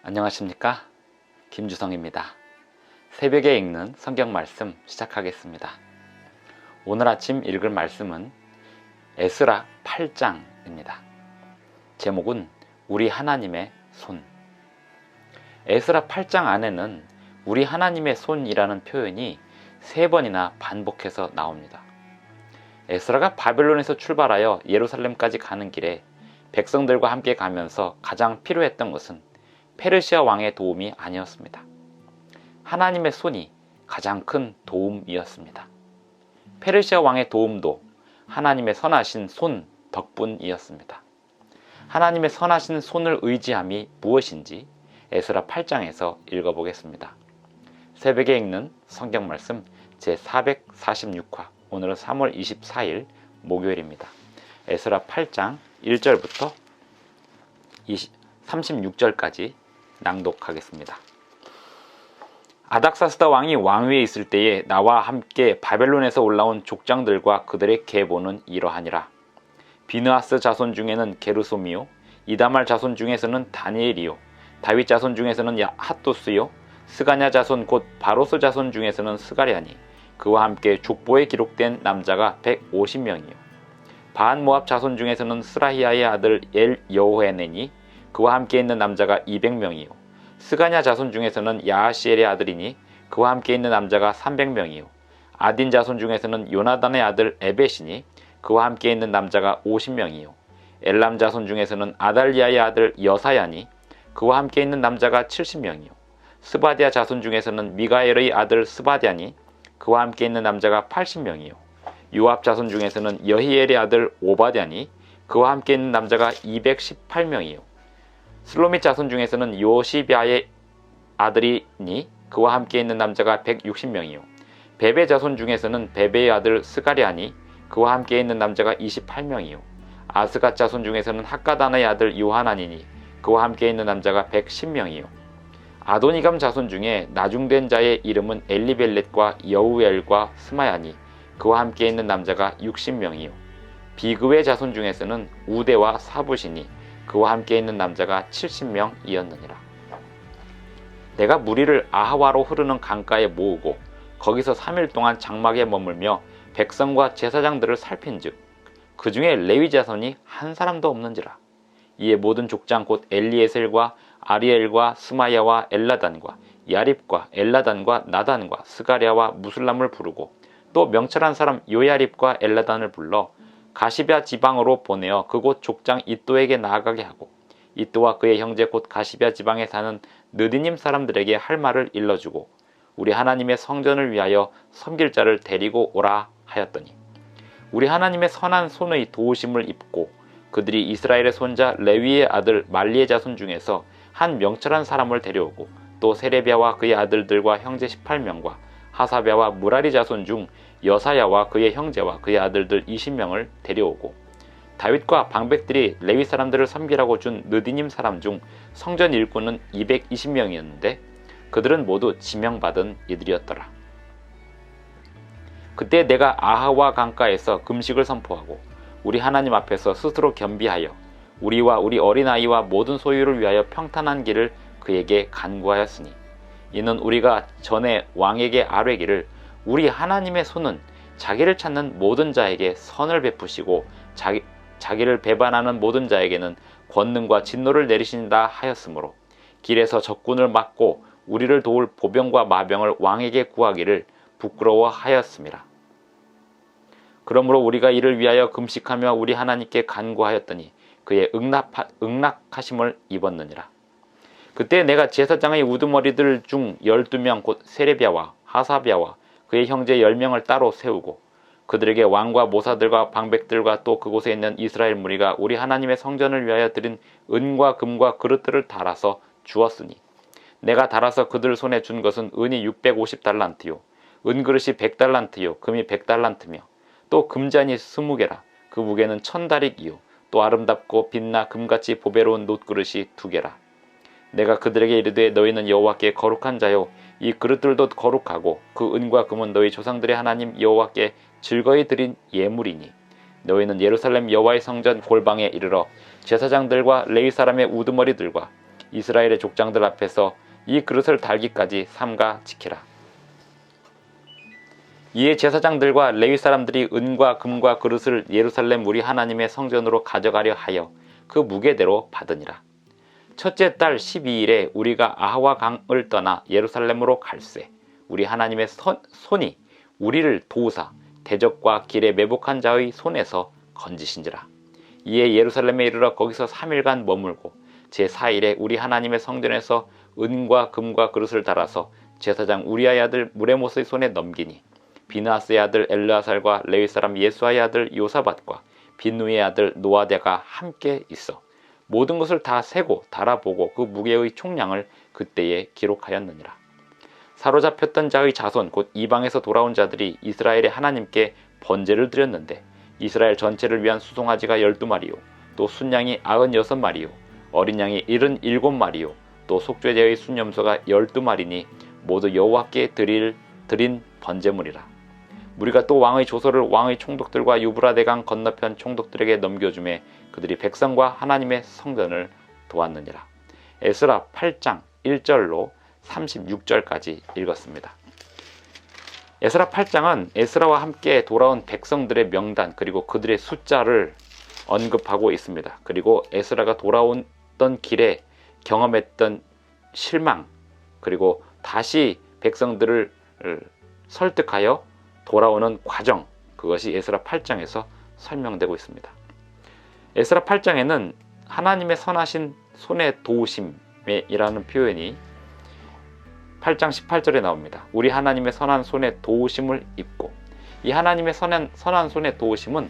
안녕하십니까? 김주성입니다. 새벽에 읽는 성경 말씀 시작하겠습니다. 오늘 아침 읽을 말씀은 에스라 8장입니다. 제목은 우리 하나님의 손. 에스라 8장 안에는 우리 하나님의 손이라는 표현이 3번이나 반복해서 나옵니다. 에스라가 바벨론에서 출발하여 예루살렘까지 가는 길에 백성들과 함께 가면서 가장 필요했던 것은 페르시아 왕의 도움이 아니었습니다. 하나님의 손이 가장 큰 도움이었습니다. 페르시아 왕의 도움도 하나님의 선하신 손 덕분이었습니다. 하나님의 선하신 손을 의지함이 무엇인지 에스라 8장에서 읽어보겠습니다. 새벽에 읽는 성경 말씀 제446화, 오늘은 3월 24일 목요일입니다. 에스라 8장 1절부터 36절까지 낭독하겠습니다. 아닥사스다 왕이 왕위에 있을 때에 나와 함께 바벨론에서 올라온 족장들과 그들의 계보는 이러하니라. 비느하스 자손 중에는 게르솜이요, 이다말 자손 중에서는 다니엘이요, 다윗 자손 중에서는 핫도스요, 스가냐 자손 곧 바로스 자손 중에서는 스가랴니, 그와 함께 족보에 기록된 남자가 150명이요, 바한 모압 자손 중에서는 스라히아의 아들 엘 여호헤네니, 그와 함께 있는 남자가 200명이요. 스가냐 자손 중에서는 야하시엘의 아들이니 그와 함께 있는 남자가 300명이요. 아딘 자손 중에서는 요나단의 아들 에벳이니 그와 함께 있는 남자가 50명이요. 엘람 자손 중에서는 아달리아의 아들 여사야니 그와 함께 있는 남자가 70명이요. 스바디아 자손 중에서는 미가엘의 아들 스바디아니 그와 함께 있는 남자가 80명이요. 요압 자손 중에서는 여히엘의 아들 오바댜니 그와 함께 있는 남자가 218명이요. 슬로밋 자손 중에서는 요시비아의 아들이니 그와 함께 있는 남자가 160명이요. 베베 자손 중에서는 베베의 아들 스가랴니 그와 함께 있는 남자가 28명이요. 아스갓 자손 중에서는 학가단의 아들 요하나니니 그와 함께 있는 남자가 110명이요. 아도니감 자손 중에 나중된 자의 이름은 엘리벨렛과 여우엘과 스마야니 그와 함께 있는 남자가 60명이요. 비그의 자손 중에서는 우데와 사부시니 그와 함께 있는 남자가 70명이었느니라. 내가 무리를 아하와로 흐르는 강가에 모으고 거기서 3일 동안 장막에 머물며 백성과 제사장들을 살핀즉 그 중에 레위 자손이 한 사람도 없는지라. 이에 모든 족장 곧 엘리에셀과 아리엘과 스마야와 엘라단과 야립과 엘라단과 나단과 스가랴와 무술람을 부르고 또 명철한 사람 요야립과 엘라단을 불러 가시뱏 지방으로 보내어 그곳 족장 이또에게 나아가게 하고 이또와 그의 형제 곧 가시뱏 지방에 사는 느디님 사람들에게 할 말을 일러주고 우리 하나님의 성전을 위하여 섬길 자를 데리고 오라 하였더니 우리 하나님의 선한 손의 도우심을 입고 그들이 이스라엘의 손자 레위의 아들 말리의 자손 중에서 한 명철한 사람을 데려오고 또 세레비아와 그의 아들들과 형제 18명과 하사랴와 무라리 자손 중 여사야와 그의 형제와 그의 아들들 20명을 데려오고 다윗과 방백들이 레위 사람들을 섬기라고 준 느디님 사람 중 성전 일꾼은 220명이었는데 그들은 모두 지명받은 이들이었더라. 그때 내가 아하와 강가에서 금식을 선포하고 우리 하나님 앞에서 스스로 겸비하여 우리와 우리 어린아이와 모든 소유를 위하여 평탄한 길을 그에게 간구하였으니 이는 우리가 전에 왕에게 아뢰기를 우리 하나님의 손은 자기를 찾는 모든 자에게 선을 베푸시고 자기를 배반하는 모든 자에게는 권능과 진노를 내리신다 하였으므로 길에서 적군을 막고 우리를 도울 보병과 마병을 왕에게 구하기를 부끄러워하였음이라. 그러므로 우리가 이를 위하여 금식하며 우리 하나님께 간구하였더니 그의 응낙하심을 입었느니라. 그때 내가 제사장의 우두머리들 중 12명 곧 세레비아와 하사비아와 그의 형제 10명을 따로 세우고 그들에게 왕과 모사들과 방백들과 또 그곳에 있는 이스라엘 무리가 우리 하나님의 성전을 위하여 드린 은과 금과 그릇들을 달아서 주었으니 내가 달아서 그들 손에 준 것은 은이 650달란트요 은그릇이 100달란트요 금이 100달란트며 또 금잔이 20개라 그 무게는 1000다릭이요 또 아름답고 빛나 금같이 보배로운 놋그릇이 2개라. 내가 그들에게 이르되 너희는 여호와께 거룩한 자요 이 그릇들도 거룩하고 그 은과 금은 너희 조상들의 하나님 여호와께 즐거이 드린 예물이니 너희는 예루살렘 여호와의 성전 골방에 이르러 제사장들과 레위 사람의 우두머리들과 이스라엘의 족장들 앞에서 이 그릇을 달기까지 삼가 지키라. 이에 제사장들과 레위 사람들이 은과 금과 그릇을 예루살렘 우리 하나님의 성전으로 가져가려 하여 그 무게대로 받으니라. 첫째 달 12일에 우리가 아하와 강을 떠나 예루살렘으로 갈새 우리 하나님의 손이 우리를 도우사 대적과 길에 매복한 자의 손에서 건지신지라. 이에 예루살렘에 이르러 거기서 3일간 머물고 제4일에 우리 하나님의 성전에서 은과 금과 그릇을 달아서 제사장 우리아의 아들 무레못의 손에 넘기니 비느하스의 아들 엘르아살과 레위 사람 예수아의 아들 요사밧과 빈누이의 아들 노아데가 함께 있어 모든 것을 다 세고 달아보고 그 무게의 총량을 그때에 기록하였느니라. 사로잡혔던 자의 자손 곧 이방에서 돌아온 자들이 이스라엘의 하나님께 번제를 드렸는데 이스라엘 전체를 위한 수송아지가 12마리요 또 순양이 96마리요 어린 양이 77마리요 또 속죄제의 순염소가 12마리니 모두 여호와께 드린 번제물이라. 우리가 또 왕의 조서를 왕의 총독들과 유브라데강 건너편 총독들에게 넘겨주매 그들이 백성과 하나님의 성전을 도왔느니라. 에스라 8장 1절로 36절까지 읽었습니다. 에스라 8장은 에스라와 함께 돌아온 백성들의 명단 그리고 그들의 숫자를 언급하고 있습니다. 그리고 에스라가 돌아오던 길에 경험했던 실망 그리고 다시 백성들을 설득하여 돌아오는 과정, 그것이 에스라 8장에서 설명되고 있습니다. 에스라 8장에는 하나님의 선하신 손의 도우심이라는 표현이 8장 18절에 나옵니다. 우리 하나님의 선한 손의 도우심을 입고, 이 하나님의 선한 손의 도우심은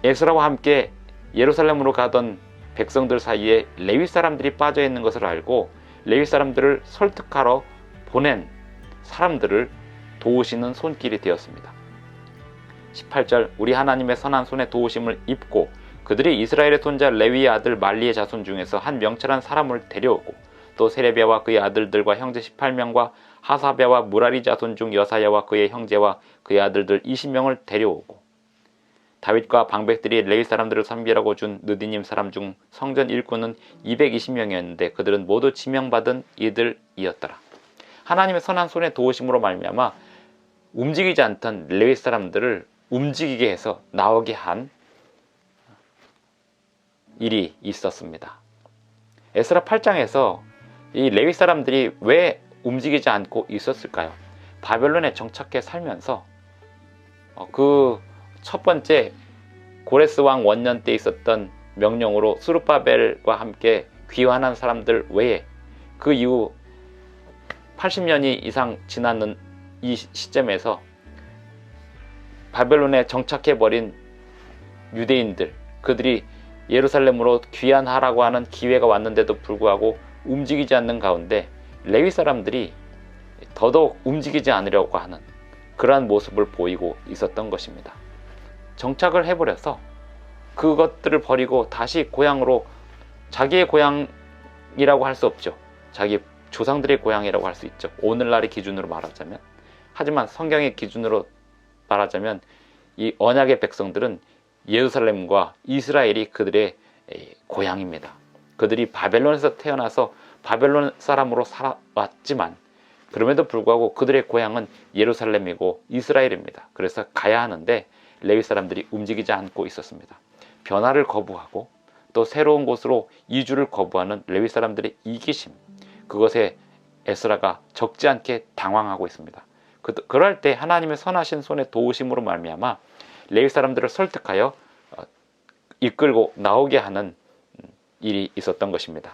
에스라와 함께 예루살렘으로 가던 백성들 사이에 레위 사람들이 빠져 있는 것을 알고 레위 사람들을 설득하러 보낸 사람들을 도우시는 손길이 되었습니다. 18절 우리 하나님의 선한 손의 도우심을 입고 그들이 이스라엘의 손자 레위의 아들 말리의 자손 중에서 한 명철한 사람을 데려오고 또 세레비아와 그의 아들들과 형제 18명과 하사랴와 무라리 자손 중 여사야와 그의 형제와 그의 아들들 20명을 데려오고 다윗과 방백들이 레위 사람들을 선별하고 준 느디님 사람 중 성전 일꾼은 220명이었는데 그들은 모두 지명받은 이들이었더라. 하나님의 선한 손의 도우심으로 말미암아 움직이지 않던 레위 사람들을 움직이게 해서 나오게 한 일이 있었습니다. 에스라 8장에서 이 레위 사람들이 왜 움직이지 않고 있었을까요? 바벨론에 정착해 살면서 그 첫 번째 고레스 왕 원년 때 있었던 명령으로 스룹바벨과 함께 귀환한 사람들 외에 그 이후 80년이 이상 지났는 이 시점에서 바벨론에 정착해버린 유대인들, 그들이 예루살렘으로 귀환하라고 하는 기회가 왔는데도 불구하고 움직이지 않는 가운데 레위 사람들이 더더욱 움직이지 않으려고 하는 그러한 모습을 보이고 있었던 것입니다. 정착을 해버려서 그것들을 버리고 다시 고향으로, 자기의 고향이라고 할 수 없죠. 자기 조상들의 고향이라고 할 수 있죠. 오늘날의 기준으로 말하자면. 하지만 성경의 기준으로 말하자면 이 언약의 백성들은 예루살렘과 이스라엘이 그들의 고향입니다. 그들이 바벨론에서 태어나서 바벨론 사람으로 살아왔지만 그럼에도 불구하고 그들의 고향은 예루살렘이고 이스라엘입니다. 그래서 가야 하는데 레위 사람들이 움직이지 않고 있었습니다. 변화를 거부하고 또 새로운 곳으로 이주를 거부하는 레위 사람들의 이기심, 그것에 에스라가 적지 않게 당황하고 있습니다. 그럴 때 하나님의 선하신 손의 도우심으로 말미암아 레위 사람들을 설득하여 이끌고 나오게 하는 일이 있었던 것입니다.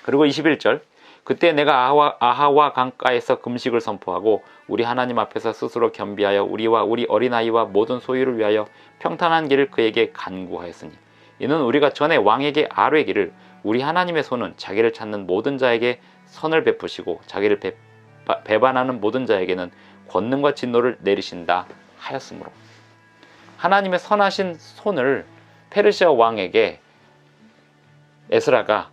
그리고 21절 그때 내가 아하와 강가에서 금식을 선포하고 우리 하나님 앞에서 스스로 겸비하여 우리와 우리 어린아이와 모든 소유를 위하여 평탄한 길을 그에게 간구하였으니 이는 우리가 전에 왕에게 아뢰기를 우리 하나님의 손은 자기를 찾는 모든 자에게 선을 베푸시고 자기를 배반하는 모든 자에게는 권능과 진노를 내리신다 하였으므로, 하나님의 선하신 손을 페르시아 왕에게 에스라가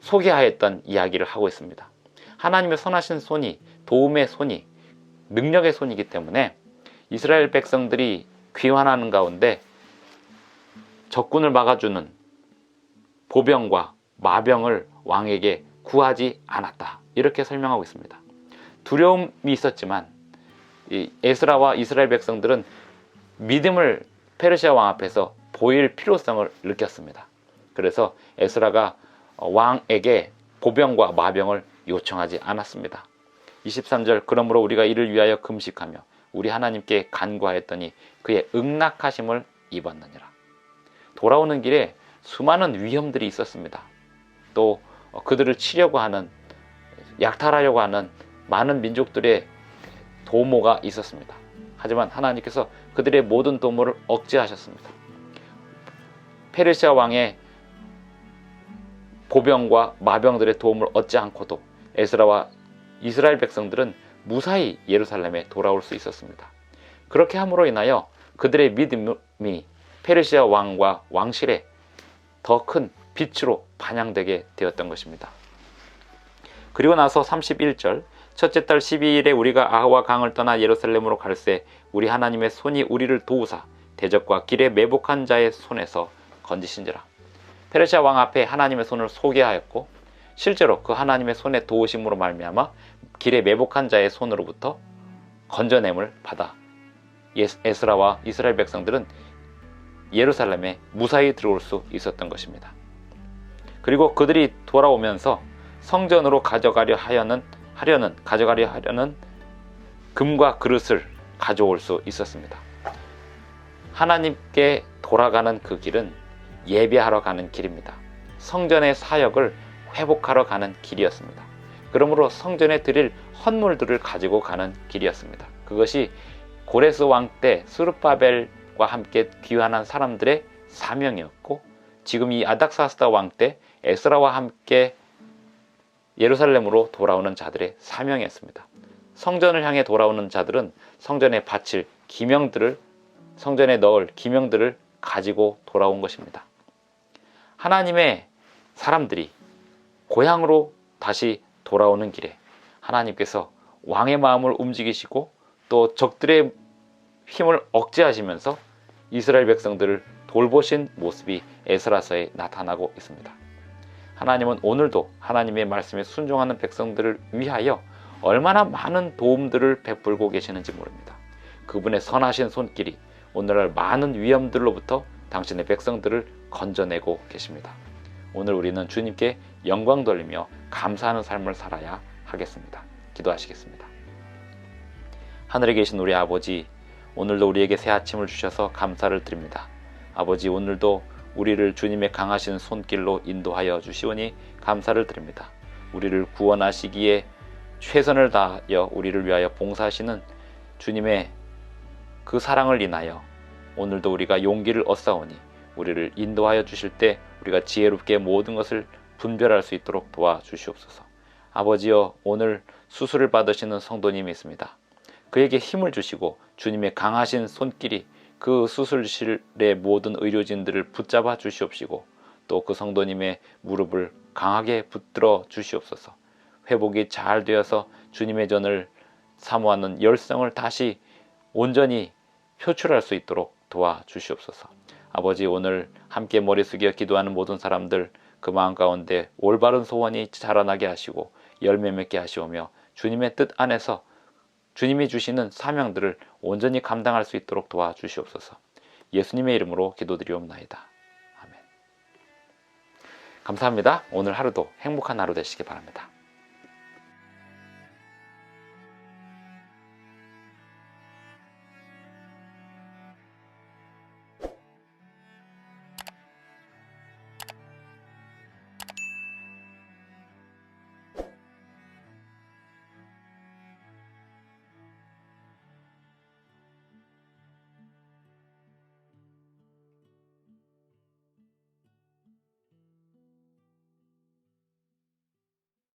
소개하였던 이야기를 하고 있습니다. 하나님의 선하신 손이, 도움의 손이, 능력의 손이기 때문에 이스라엘 백성들이 귀환하는 가운데 적군을 막아주는 보병과 마병을 왕에게 구하지 않았다. 이렇게 설명하고 있습니다. 두려움이 있었지만 이 에스라와 이스라엘 백성들은 믿음을 페르시아 왕 앞에서 보일 필요성을 느꼈습니다. 그래서 에스라가 왕에게 보병과 마병을 요청하지 않았습니다. 23절 그러므로 우리가 이를 위하여 금식하며 우리 하나님께 간구하였더니 그의 응낙하심을 입었느니라. 돌아오는 길에 수많은 위험들이 있었습니다. 또 그들을 치려고 하는, 약탈하려고 하는 많은 민족들의 도모가 있었습니다. 하지만 하나님께서 그들의 모든 도모를 억제하셨습니다. 페르시아 왕의 보병과 마병들의 도움을 얻지 않고도 에스라와 이스라엘 백성들은 무사히 예루살렘에 돌아올 수 있었습니다. 그렇게 함으로 인하여 그들의 믿음이 페르시아 왕과 왕실에 더 큰 빛으로 반영되게 되었던 것입니다. 그리고 나서 31절 첫째 달 12일에 우리가 아하와 강을 떠나 예루살렘으로 갈새 우리 하나님의 손이 우리를 도우사 대적과 길에 매복한 자의 손에서 건지신지라. 페르시아 왕 앞에 하나님의 손을 소개하였고 실제로 그 하나님의 손의 도우심으로 말미암아 길에 매복한 자의 손으로부터 건져냄을 받아 에스라와 이스라엘 백성들은 예루살렘에 무사히 들어올 수 있었던 것입니다. 그리고 그들이 돌아오면서 성전으로 가져가려 하려는 금과 그릇을 가져올 수 있었습니다. 하나님께 돌아가는 그 길은 예배하러 가는 길입니다. 성전의 사역을 회복하러 가는 길이었습니다. 그러므로 성전에 드릴 헌물들을 가지고 가는 길이었습니다. 그것이 고레스 왕 때 스룹바벨과 함께 귀환한 사람들의 사명이었고 지금 이 아닥사스다 왕 때 에스라와 함께 예루살렘으로 돌아오는 자들의 사명이었습니다. 성전을 향해 돌아오는 자들은 성전에 바칠 기명들을, 성전에 넣을 기명들을 가지고 돌아온 것입니다. 하나님의 사람들이 고향으로 다시 돌아오는 길에 하나님께서 왕의 마음을 움직이시고 또 적들의 힘을 억제하시면서 이스라엘 백성들을 돌보신 모습이 에스라서에 나타나고 있습니다. 하나님은 오늘도 하나님의 말씀에 순종하는 백성들을 위하여 얼마나 많은 도움들을 베풀고 계시는지 모릅니다. 그분의 선하신 손길이 오늘날 많은 위험들로부터 당신의 백성들을 건져내고 계십니다. 오늘 우리는 주님께 영광 돌리며 감사하는 삶을 살아야 하겠습니다. 기도하시겠습니다. 하늘에 계신 우리 아버지, 오늘도 우리에게 새 아침을 주셔서 감사를 드립니다. 아버지, 오늘도 우리를 주님의 강하신 손길로 인도하여 주시오니 감사를 드립니다. 우리를 구원하시기에 최선을 다하여 우리를 위하여 봉사하시는 주님의 그 사랑을 인하여 오늘도 우리가 용기를 얻사오니 우리를 인도하여 주실 때 우리가 지혜롭게 모든 것을 분별할 수 있도록 도와주시옵소서. 아버지여, 오늘 수술을 받으시는 성도님이 있습니다. 그에게 힘을 주시고 주님의 강하신 손길이 그 수술실의 모든 의료진들을 붙잡아 주시옵시고 또 그 성도님의 무릎을 강하게 붙들어 주시옵소서. 회복이 잘 되어서 주님의 전을 사모하는 열성을 다시 온전히 표출할 수 있도록 도와주시옵소서. 아버지, 오늘 함께 머리 숙여 기도하는 모든 사람들 그 마음 가운데 올바른 소원이 자라나게 하시고 열매 맺게 하시오며 주님의 뜻 안에서 주님이 주시는 사명들을 온전히 감당할 수 있도록 도와주시옵소서. 예수님의 이름으로 기도드리옵나이다. 아멘. 감사합니다. 오늘 하루도 행복한 하루 되시기 바랍니다.